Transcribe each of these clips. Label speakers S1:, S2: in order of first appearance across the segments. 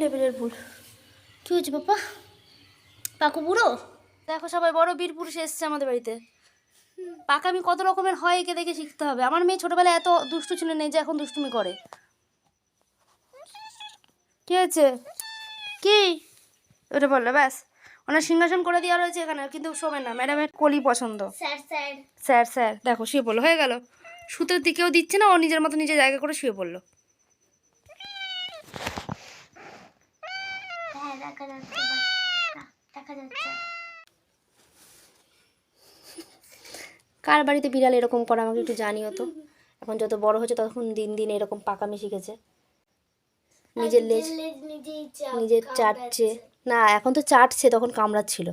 S1: লেভেলের ভুল। কী হয়েছে বাবা? পাকু বুড়ো দেখো, সবাই বড় বীর পুরুষ এসছে আমাদের বাড়িতে। পাকামি কত রকমের হয় একে দেখে শিখতে হবে। আমার মেয়ে ছোটোবেলায় এত দুষ্টু ছিল নেই যে এখন দুষ্টুমি করে। কী হয়েছে? কি ওটা বললো? ব্যাস, ওনার সিংহাসন করে দেওয়া রয়েছে এখানে, কিন্তু শোবে না। ম্যাডামের কলি পছন্দ। স্যার স্যার দেখো শুয়ে পড়লো, হয়ে গেল। শুতে দিকেও দিচ্ছে না, ও নিজের মতো নিজের জায়গা করে শুয়ে পড়লো। কার বাড়িতে বিড়াল এরকম করে আমাকে একটু জানিও তো। এখন যত বড় হচ্ছে তখন দিন দিন এরকম পাকামি শিখেছে। নিজের লেজ নিজের চাটছে না, এখন তো চাটছে, তখন কামড়াচ্ছিল।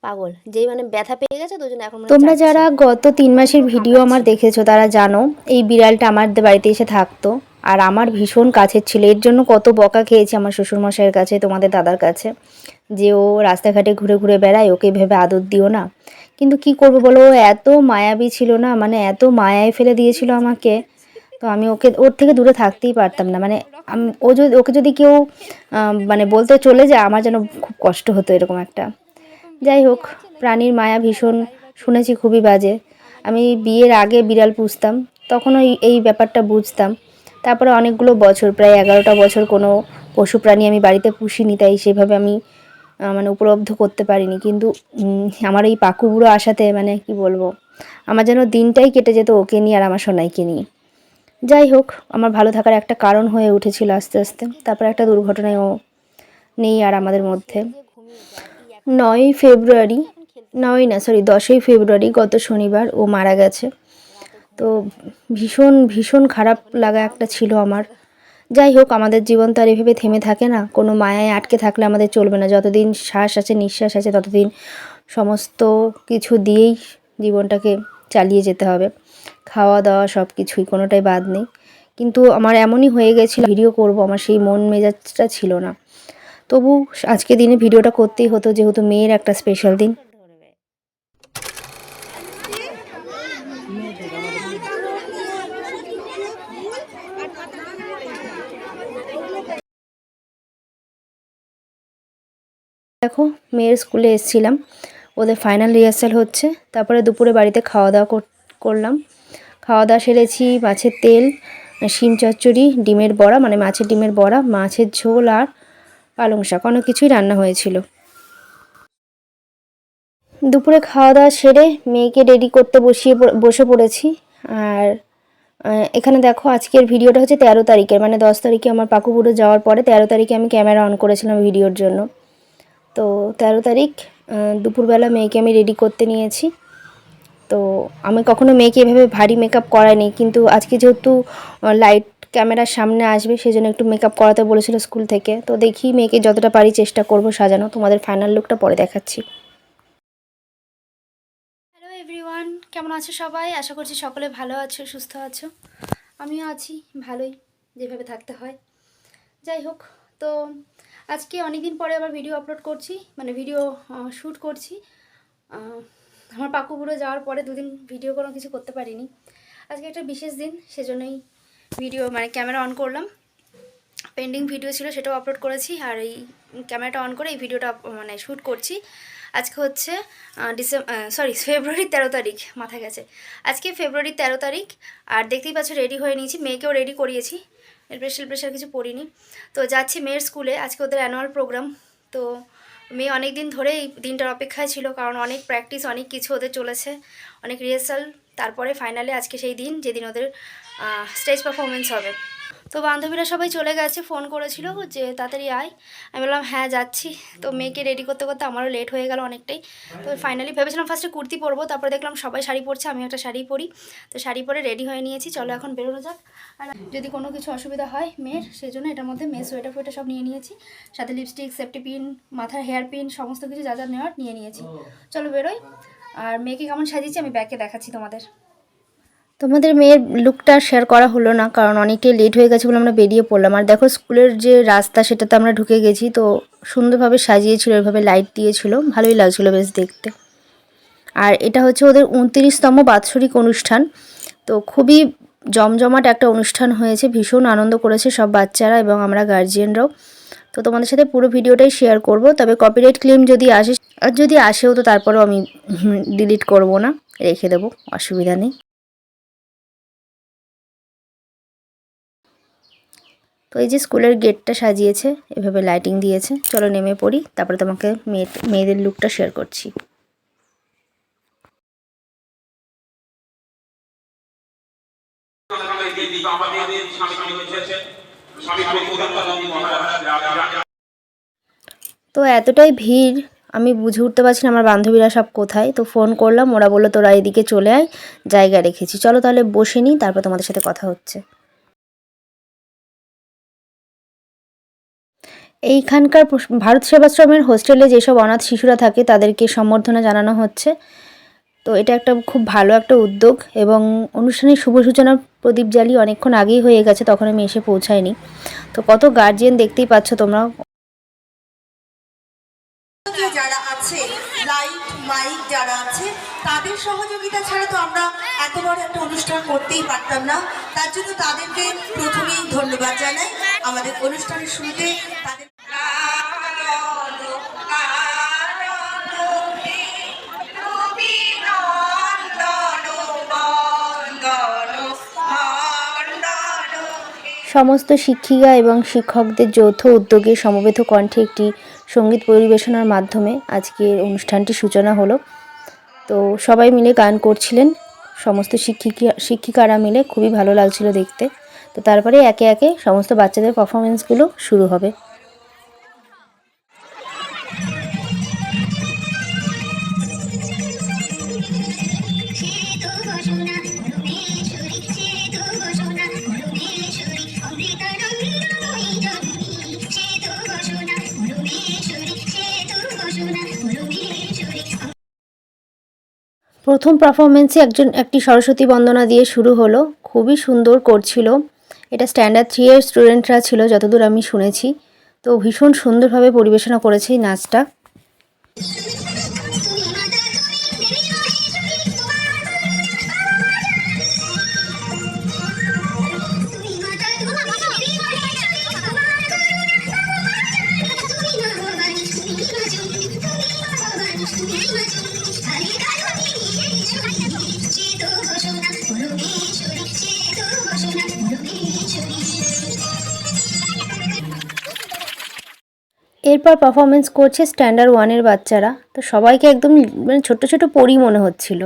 S1: পাগল, যেই মানে ব্যথা পেয়ে গেছে দুজন। এখন তোমরা যারা গত 3 মাসের ভিডিও আমার দেখেছো তারা জানো এই বিড়ালটা আমাদের বাড়িতে এসে থাকতো, আর আমার ভীষণ কাছের ছিল। এর জন্য কত বকা খেয়েছি আমার শ্বশুরমশাইয়ের কাছে, তোমাদের দাদার কাছে, যে ও রাস্তাঘাটে ঘুরে ঘুরে বেড়ায়, ওকে ভেবে আদর দিও না। কিন্তু কি করবো বলো, ও এত মায়াবী ছিল না, মানে এত মায়ায় ফেলে দিয়েছিল আমাকে। তো আমি ওর থেকে দূরে থাকতেই পারতাম না। মানে ওকে যদি কেউ মানে বলতে চলে যায়, আমার যেন খুব কষ্ট হতো এরকম একটা। যাই হোক, প্রাণীর মায়া ভীষণ, শুনেছি খুবই বাজে। আমি বিয়ের আগে বিড়াল পুষতাম, তখনও এই ব্যাপারটা বুঝতাম। তারপরে অনেকগুলো বছর, প্রায় 11টা বছর কোনো পশু প্রাণী আমি বাড়িতে পুষিনি, তাই সেভাবে আমি মানে উপলব্ধ করতে পারিনি। কিন্তু আমার এই পাকু বুড়ো আসাতে মানে কি বলবো, আমার যেন দিনটাই কেটে যেত ওকে নিয়ে আর আমার সোনাইকে নিয়ে। যাই হোক, আমার ভালো থাকার একটা কারণ হয়ে উঠেছিল আস্তে আস্তে। তারপর একটা দুর্ঘটনায় ও নেই আর আমাদের মধ্যে। 9ই ফেব্রুয়ারি, 10ই ফেব্রুয়ারি গত শনিবার ও মারা গেছে। তো ভীষণ ভীষণ খারাপ লাগা একটা ছিল আমার। যাই হোক, আমাদের জীবন তো আর এভাবে থেমে থাকে না, কোনো মায়ায় আটকে থাকলে আমাদের চলবে না। যতদিন শ্বাস আছে, নিঃশ্বাস আছে, ততদিন সমস্ত কিছু দিয়েই জীবনটাকে চালিয়ে যেতে হবে। খাওয়া দাওয়া সব কিছুই, কোনোটাই বাদ নেই। কিন্তু আমার এমনই হয়ে গেছিল, ভিডিও করব আমার সেই মন মেজাজটা ছিল না। তবু আজকে দিনে ভিডিওটা করতেই হতো, যেহেতু মেয়ের একটা স্পেশাল দিন। দেখো, মেয়ের স্কুলে এসেছিলাম, ওদের ফাইনাল রিহার্সাল হচ্ছে। তারপরে দুপুরে বাড়িতে খাওয়া দাওয়া করলাম। খাওয়া দাওয়া সেরেছি মাছের তেল, শিম চচ্চড়ি, ডিমের বড়া, মানে মাছের ডিমের বড়া, মাছের ঝোল আর পালং শাক, অনেক কিছুই রান্না হয়েছিল। দুপুরে খাওয়া দাওয়া সেরে মেয়েকে রেডি করতে বসে পড়েছি। আর এখানে দেখো, আজকের ভিডিওটা হচ্ছে 13 তারিখের, মানে 10 তারিখে আমার পাকু বুড়ো যাওয়ার পরে 13 তারিখে আমি ক্যামেরা অন করেছিলাম ভিডিওর জন্য। তো 13 তারিখ দুপুরবেলা মেয়েকে আমি রেডি করতে নিয়েছি। তো আমি কখনো মেয়েকে এভাবে ভারী মেকআপ করাইনি, কিন্তু আজকে যেহেতু লাইট ক্যামেরার সামনে আসবে, সেজন্য একটু মেকআপ করাতে বলেছিল স্কুল থেকে। তো দেখি, মেয়েকে যতটা পারি চেষ্টা করব সাজানো। তোমাদের ফাইনাল লুকটা পরে দেখাচ্ছি। হ্যালো এভরিওয়ান, কেমন আছো সবাই? আশা করছি সকলে ভালো আছো, সুস্থ আছো। আমিও আছি ভালোই, যেভাবে থাকতে হয়। যাই হোক, তো আজকে অনেক দিন পরে আবার ভিডিও আপলোড করছি, মানে ভিডিও শ্যুট করছি। আমার পাকু বুড়ো যাওয়ার পরে 2 দিন ভিডিও কোনো কিছু করতে পারিনি। আজকে একটা বিশেষ দিন, সেজন্যই ভিডিও মানে ক্যামেরা অন করলাম। পেন্ডিং ভিডিও ছিল, সেটাও আপলোড করেছি, আর এই ক্যামেরাটা অন করে এই ভিডিওটা মানে শ্যুট করছি। আজকে হচ্ছে ফেব্রুয়ারি 13 তারিখ, মাথা গেছে। আজকে ফেব্রুয়ারি 13 তারিখ, আর দেখতেই পাচ্ছ রেডি হয়ে নিয়েছি, মেয়েকেও রেডি করিয়েছি। স্পেশাল কিছু পড়িনি। তো যাচ্ছি মেয়ের স্কুলে, আজকে ওদের অ্যানুয়াল প্রোগ্রাম। তো মেয়ে অনেক দিন ধরে এই দিনটার অপেক্ষায় ছিল, কারণ অনেক প্র্যাকটিস, অনেক কিছু ওদের চলেছে, অনেক রিহার্সাল। তারপরে ফাইনালে আজকে সেই দিন, যেদিন ওদের স্টেজ পারফরমেন্স হবে। তো বান্ধবীরা সবাই চলে গেছে, ফোন করেছিল যে তাড়াতাড়ি আয়। আমি বললাম হ্যাঁ যাচ্ছি। তো মেয়েকে রেডি করতে করতে আমারও লেট হয়ে গেল অনেকটাই। তো ফাইনালি ভেবেছিলাম ফার্স্টে কুর্তি পরবো, তারপরে দেখলাম সবাই শাড়ি পরছে, আমি একটা শাড়ি পরি। তো শাড়ি পরে রেডি হয়ে নিয়েছি, চলো এখন বেরোনো যাক। আর যদি কোনো কিছু অসুবিধা হয় মেয়ের, সেই জন্য এটার মধ্যে মেয়ে সোয়েটার ফোয়েটার সব নিয়ে নিয়েছি, সাথে লিপস্টিক, সেফটি পিন, মাথার হেয়ার পিন, সমস্ত কিছু যা যা নেওয়ার নিয়ে নিয়েছি। চলো বেরোই। আর মেয়েকে কেমন সাজিয়েছি আমি ব্যাকে দেখাচ্ছি তোমাদের। তোমাদের মেয়ের লুকটা শেয়ার করা হলো না, কারণ অনেকটাই লেট হয়ে গেছে বলে আমরা বেরিয়ে পড়লাম। আর দেখো, স্কুলের যে রাস্তা সেটাতে আমরা ঢুকে গেছি। তো সুন্দরভাবে সাজিয়েছিল, এভাবে লাইট দিয়েছিল, ভালোই লাগছিলো বেশ দেখতে। আর এটা হচ্ছে ওদের 29তম বাৎসরিক অনুষ্ঠান। তো খুবই জমজমাট একটা অনুষ্ঠান হয়েছে, ভীষণ আনন্দ করেছে সব বাচ্চারা এবং আমরা গার্জিয়ানরাও। তো তো তোমাদের সাথে পুরো ভিডিওটাই শেয়ার করব, তবে কপিরাইট ক্লেম যদি আসে, আর যদি আসেও তো তারপরেও আমি ডিলিট করব না, রেখে দেবো, অসুবিধা নেই। তো এই যে স্কুলের গেটটা সাজিয়েছে, এভাবে লাইটিং দিয়েছে। চলো নেমে পড়ি, তারপরে তোমাকে মেয়েদের লুকটা শেয়ার করছি। তো এতটাই ভিড়, আমি বুঝে উঠতে পারছি না আমার বান্ধবীরা সব কোথায়। তো ফোন করলাম, ওরা বললো তোরা এদিকে চলে আয়, জায়গা রেখেছি। চলো তাহলে বসে নিই, তারপর তোমাদের সাথে কথা হচ্ছে। এইখানকার ভারত সেবাশ্রমের হোস্টেলে যেসব অনাথ শিশুরা থাকে তাদেরকে সম্বর্ধনা জানানো হচ্ছে। তো এটা একটা খুব ভালো একটা উদ্যোগ, এবং অনুষ্ঠানের শুভ সূচনা প্রদীপ জ্বালিয়ে অনেকক্ষণ আগেই হয়ে গেছে, তখন আমি এসে পৌঁছাইনি। তো কত গার্জিয়ান দেখতেই পাচ্ছ তোমরা।
S2: যারা আছে লাইট মাইক যারা আছে তাদের সহযোগিতা ছাড়া তো আমরা এত বড় একটা অনুষ্ঠান করতেই পারতাম না। তার জন্য তাদেরকে প্রথমেই ধন্যবাদ জানাই। আমাদের অনুষ্ঠানের শুরুতে তাদের
S1: সমস্ত শিক্ষিকা এবং শিক্ষকদের যৌথ উদ্যোগে সমবেত কণ্ঠে একটি সঙ্গীত পরিবেশনার মাধ্যমে আজকের অনুষ্ঠানটির সূচনা হলো। তো সবাই মিলে গান করছিলেন, সমস্ত শিক্ষিকারা মিলে, খুবই ভালো লাগছিল দেখতে। তো তারপরে একে একে সমস্ত বাচ্চাদের পারফরমেন্সগুলো শুরু হবে। প্রথম পারফরমেন্সে একটি সরস্বতী বন্দনা দিয়ে শুরু হলো, খুবই সুন্দর করছিল। এটা স্ট্যান্ডার্ড 3 এর স্টুডেন্টরা ছিল যতদূর আমি শুনেছি। তো ভীষণ সুন্দরভাবে পরিবেশনা করেছে এই নাচটা। এরপর পারফরমেন্স করছে স্ট্যান্ডার্ড 1 এর বাচ্চারা। তো সবাইকে একদম মানে ছোট ছোট পরী মনে হচ্ছিল।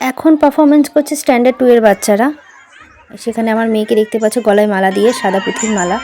S1: এখন পারফরমেন্স করছে স্ট্যান্ডার্ড 2 এর বাচ্চারা। সেখানে আমার মেয়েকে দেখতে পাচ্ছ গলায় মালা দিয়ে, সাদা পুঁথির মালা।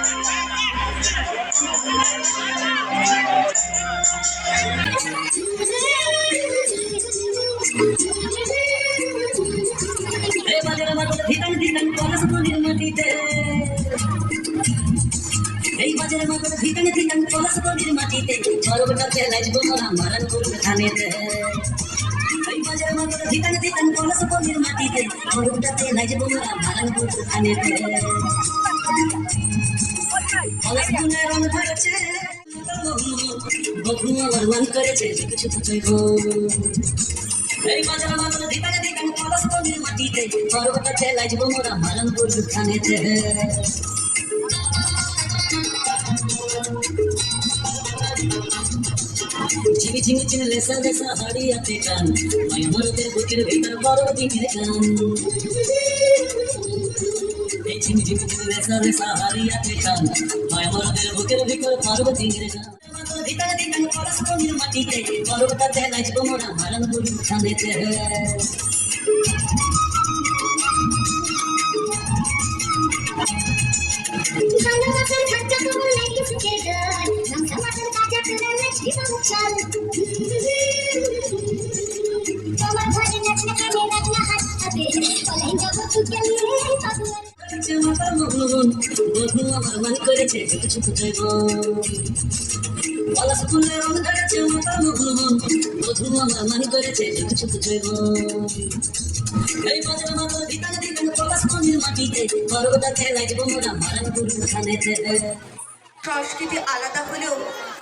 S2: সংস্কৃতি আলাদা হলেও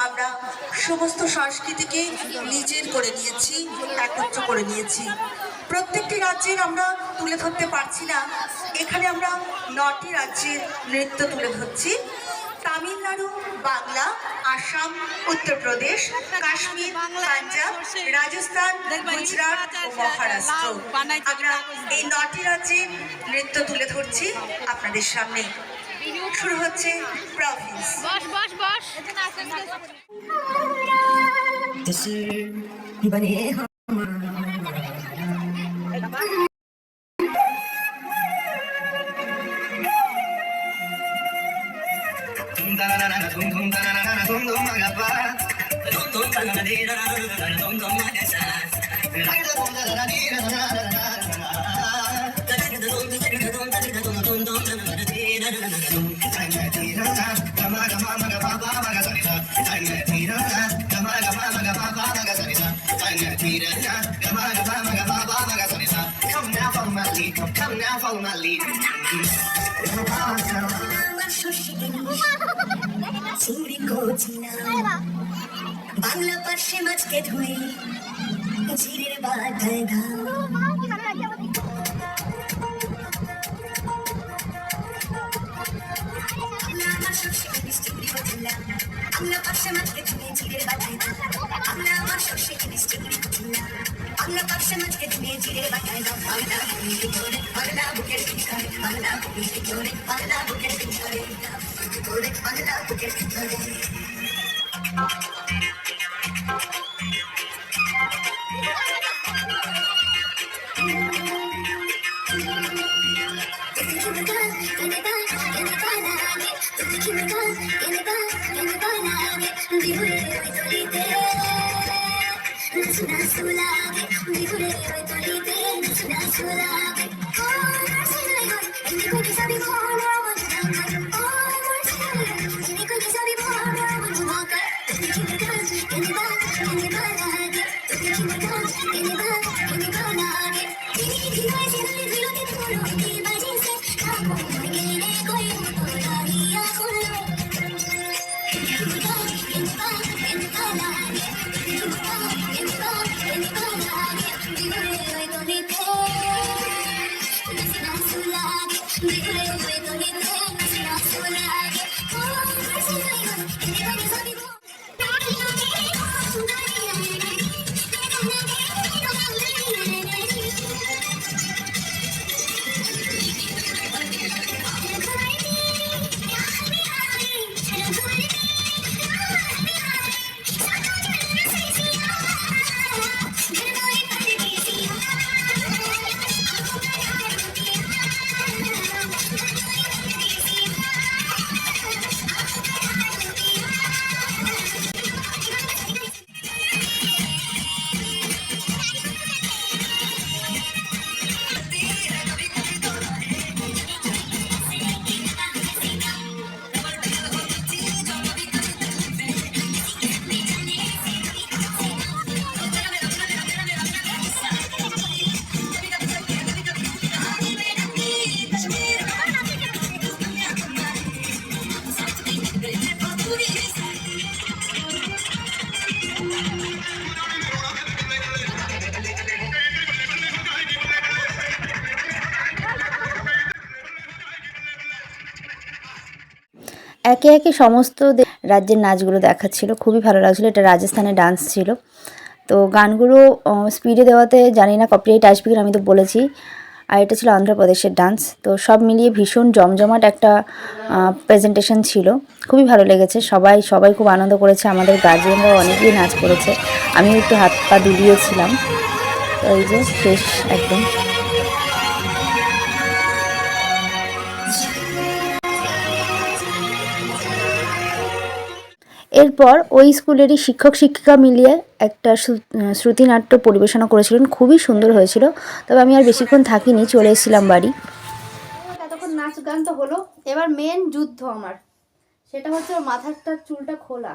S2: আমরা সমস্ত সংস্কৃতিকে নিজের করে নিয়েছি, একত্র করে নিয়েছি। প্রত্যেকটি রাজ্যের আমরা তুলে ধরতে পারছি না, এখানে আমরা 9টি রাজ্যের নৃত্য তুলে ধরছি। তামিলনাড়ু, বাংলা, আসাম, উত্তরপ্রদেশ, কাশ্মীর, পাঞ্জাব, রাজস্থান, গুজরাট ও মহারাষ্ট্র। আমরা এই 9টি রাজ্যের নৃত্য তুলে ধরছি আপনাদের সামনে। শুরু হচ্ছে Province. Come now, follow my lead. Bangla পাশে মাছকে ধুয়ে ঝিরের বাটায় ঘাম বাংলা পাশে মাছকে ধুয়ে ঝিরের বাটায় বাংলা আমার শস্যে বাংলা পাশে মাছকে ধুয়ে ঝিরের বাটায় বাংলা ভিতরে বাংলা বুকের ভিতরে বাংলা বুকের ভিতরে বাংলা বুকের ভিতরে বাংলা বুকের ভিতরে
S1: একে একে সমস্ত রাজ্যের নাচগুলো দেখাচ্ছিল, খুবই ভালো লাগছিলো। এটা রাজস্থানের ডান্স ছিল। তো গানগুলো স্পিডে দেওয়াতে জানি না কপিরাইট আসবে কিনা, আমি তো বলেছি। আর এটা ছিল অন্ধ্রপ্রদেশের ডান্স। তো সব মিলিয়ে ভীষণ জমজমাট একটা প্রেজেন্টেশন ছিল, খুবই ভালো লেগেছে। সবাই খুব আনন্দ করেছে, আমাদের গার্জিয়ানরাও অনেকেই নাচ করেছে, আমিও একটু হাত পা দুলিয়েছিলাম। তো এই যে শেষ একদম। এরপর ওই স্কুলেরই শিক্ষক শিক্ষিকা মিলিয়ে একটা শ্রুতিনাট্য পরিবেশনা করেছিলেন, খুবই সুন্দর হয়েছিল। তবে আমি আর বেশিক্ষণ থাকিনি, চলে এসেছিলাম বাড়ি। এতক্ষণ নাচ গান তো হলো, এবার মেন যুদ্ধ আমার, সেটা হচ্ছে ওর মাথারটার চুলটা খোলা।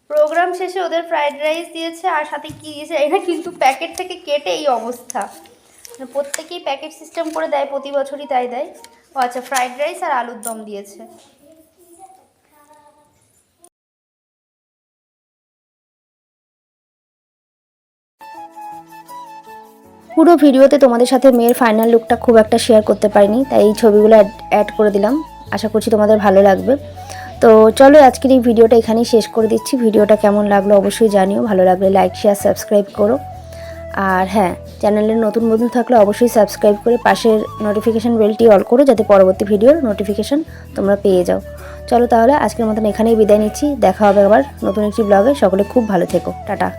S1: প্রোগ্রাম শেষে ওদের ফ্রাইড রাইস দিয়েছে আর সাথে কি দিয়েছে এটা কিন্তু প্যাকেট থেকে কেটে এই অবস্থা, প্রত্যেকেই প্যাকেট সিস্টেম করে দেয়, প্রতি বছরই তাই দেয়। ও আচ্ছা, ফ্রাইড রাইস আর আলুর দম দিয়েছে। পুরো ভিডিওতে তোমাদের সাথে মেয়ের ফাইনাল লুকটা খুব একটা শেয়ার করতে পারিনি, তাই এই ছবিগুলো অ্যাড করে দিলাম। আশা করছি তোমাদের ভালো লাগবে। তো চলো আজকের এই ভিডিওটা এখানেই শেষ করে দিচ্ছি। ভিডিওটা কেমন লাগলো অবশ্যই জানিও, ভালো লাগলে লাইক শেয়ার সাবস্ক্রাইব করো। আর হ্যাঁ, চ্যানেলের নতুন বন্ধু থাকলে অবশ্যই সাবস্ক্রাইব করে পাশের নোটিফিকেশান বেলটি অল করো, যাতে পরবর্তী ভিডিওর নোটিফিকেশান তোমরা পেয়ে যাও। চলো তাহলে আজকের মতন এখানেই বিদায় নিচ্ছি, দেখা হবে আবার নতুন একটি ব্লগে। সকলে খুব ভালো থেকো, টাটা।